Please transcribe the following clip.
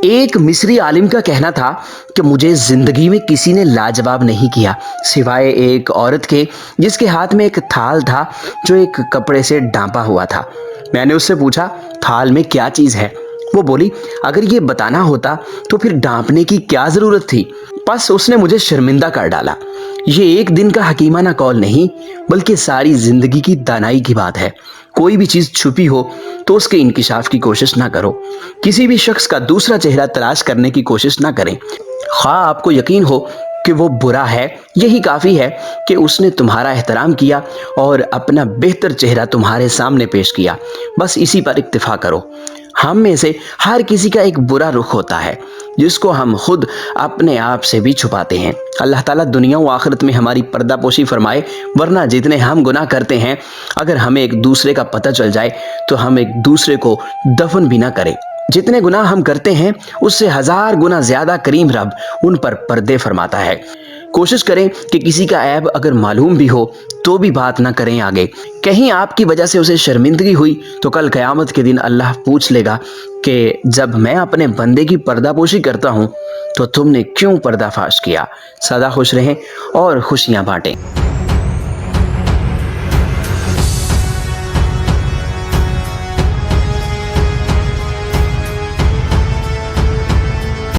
ایک مصری عالم کا کہنا تھا کہ مجھے زندگی میں کسی نے لاجواب نہیں کیا سوائے ایک عورت کے جس کے ہاتھ میں ایک تھال تھا جو ایک کپڑے سے ڈھانپا ہوا تھا۔ میں نے اس سے پوچھا، تھال میں کیا چیز ہے؟ وہ بولی، اگر یہ بتانا ہوتا تو پھر ڈھانپنے کی کیا ضرورت تھی؟ بس اس نے مجھے شرمندہ کر ڈالا۔ یہ ایک دن کا حکیمانہ قول نہیں بلکہ ساری زندگی کی دانائی کی بات ہے۔ کوئی بھی چیز چھپی ہو تو اس کے انکشاف کی کوشش نہ کرو۔ کسی بھی شخص کا دوسرا چہرہ تلاش کرنے کی کوشش نہ کریں۔ خواہ آپ کو یقین ہو کہ وہ برا ہے، یہی کافی ہے کہ اس نے تمہارا احترام کیا اور اپنا بہتر چہرہ تمہارے سامنے پیش کیا۔ بس اسی پر اکتفا کرو۔ ہم میں سے ہر کسی کا ایک برا رخ ہوتا ہے جس کو ہم خود اپنے آپ سے بھی چھپاتے ہیں۔ اللہ تعالیٰ دنیا و آخرت میں ہماری پردہ پوشی فرمائے، ورنہ جتنے ہم گناہ کرتے ہیں اگر ہمیں ایک دوسرے کا پتہ چل جائے تو ہم ایک دوسرے کو دفن بھی نہ کریں۔ جتنے گناہ ہم کرتے ہیں اس سے 1000 گنا زیادہ کریم رب ان پر پردے فرماتا ہے۔ کوشش کریں کہ کسی کا عیب اگر معلوم بھی ہو تو بھی بات نہ کریں آگے۔ کہیں آپ کی وجہ سے اسے شرمندگی ہوئی تو کل قیامت کے دن اللہ پوچھ لے گا کہ جب میں اپنے بندے کی پردہ پوشی کرتا ہوں تو تم نے کیوں پردہ فاش کیا؟ سدا خوش رہیں اور خوشیاں بانٹیں۔